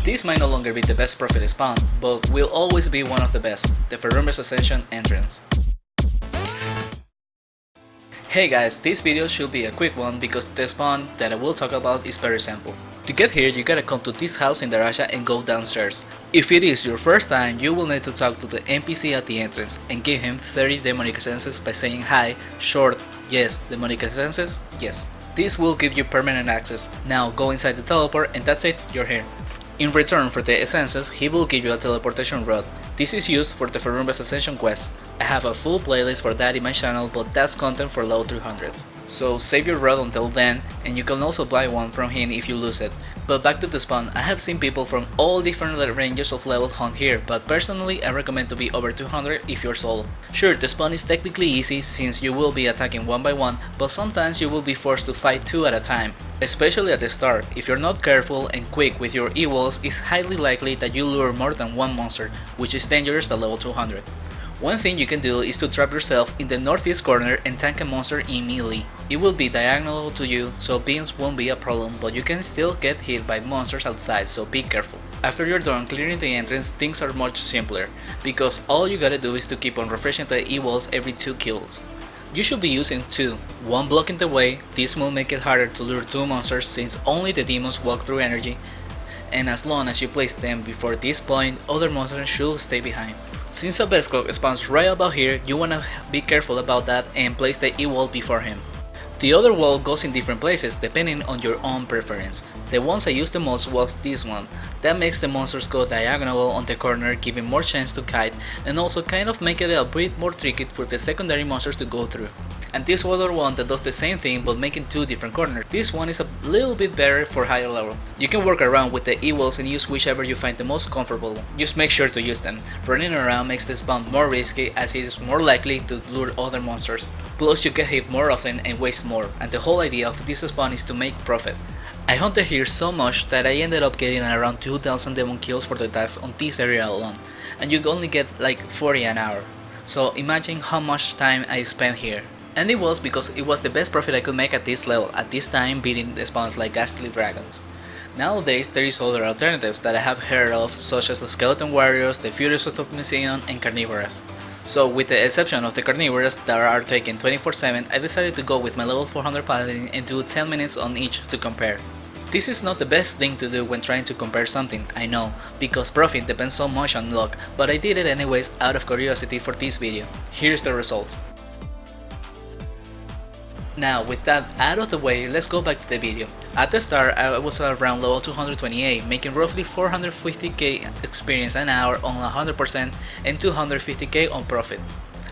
This might no longer be the best profit spawn, but will always be one of the best, the Ferumbras Ascension entrance. Hey guys, this video should be a quick one because the spawn that I will talk about is very simple. To get here, you gotta come to this house in the Raja and go downstairs. If it is your first time, you will need to talk to the NPC at the entrance and give him 30 demonic essences by saying hi, short, yes, demonic essences, yes. This will give you permanent access. Now go inside the teleport and that's it, you're here. In return for the essences, he will give you a teleportation rod. This is used for the Ferumbras Ascension quest. I have a full playlist for that in my channel, but that's content for level 300s. So save your rod until then, and you can also buy one from him if you lose it. But back to the spawn, I have seen people from all different ranges of level hunt here, but personally I recommend to be over 200 if you're solo. Sure, the spawn is technically easy since you will be attacking one by one, but sometimes you will be forced to fight two at a time. Especially at the start, if you're not careful and quick with your E-walls, it's highly likely that you lure more than one monster, which is dangerous at level 200. One thing you can do is to trap yourself in the northeast corner and tank a monster in melee. It will be diagonal to you, so beams won't be a problem, but you can still get hit by monsters outside, so be careful. After you're done clearing the entrance, things are much simpler, because all you gotta do is to keep on refreshing the E-walls every 2 kills. You should be using 2, one blocking the way. This will make it harder to lure 2 monsters since only the demons walk through energy, and as long as you place them before this point, other monsters should stay behind. Since a best clock spawns right about here, you wanna be careful about that and place the E-wall before him. The other wall goes in different places depending on your own preference. The ones I used the most was this one. That makes the monsters go diagonal on the corner, giving more chance to kite and also kind of make it a bit more tricky for the secondary monsters to go through. And this other one that does the same thing but making 2 different corners. This one is a little bit better for higher level. You can work around with the E-walls and use whichever you find the most comfortable. Just make sure to use them. Running around makes the spawn more risky as it is more likely to lure other monsters. Plus you get hit more often and waste more, and the whole idea of this spawn is to make profit. I hunted here so much that I ended up getting around 2000 demon kills for the task on this area alone, and you only get like 40 an hour. So imagine how much time I spent here. And it was because it was the best profit I could make at this level, at this time beating the spawns like ghastly dragons. Nowadays there is other alternatives that I have heard of, such as the Skeleton Warriors, the Furious of Museum, and Carnivorous. So with the exception of the Carnivorous that are taken 24/7, I decided to go with my level 400 Paladin and do 10 minutes on each to compare. This is not the best thing to do when trying to compare something, I know, because profit depends so much on luck, but I did it anyways out of curiosity for this video. Here's the results. Now with that out of the way, let's go back to the video. At the start I was around level 228, making roughly 450k experience an hour on 100% and 250k on profit.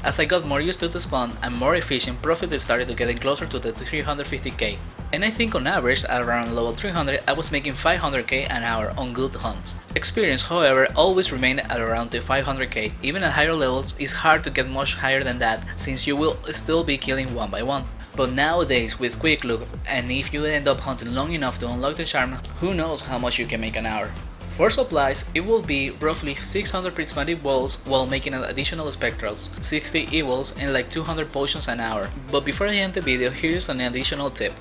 As I got more used to the spawn and more efficient, profit started to getting closer to the 350k. And I think on average at around level 300 I was making 500k an hour on good hunts. Experience however always remained at around the 500k, even at higher levels it's hard to get much higher than that since you will still be killing one by one. But nowadays with quick look, and if you end up hunting long enough to unlock the charm, who knows how much you can make an hour. For supplies, it will be roughly 600 prismatic balls while making additional spectrals, 60 E-walls and like 200 potions an hour. But before I end the video, here's an additional tip.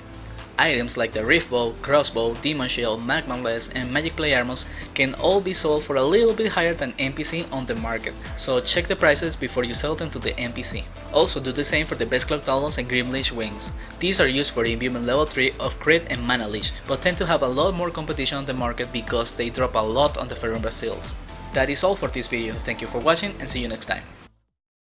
Items like the Rift Bow, Crossbow, Demon Shield, Magma Bless, and Magic Play Armors can all be sold for a little bit higher than NPC on the market, so check the prices before you sell them to the NPC. Also do the same for the Best Clock Talons and Grimleash Wings. These are used for imbuement level 3 of Crit and Mana Leash, but tend to have a lot more competition on the market because they drop a lot on the Ferumbras seals. That is all for this video, thank you for watching and see you next time.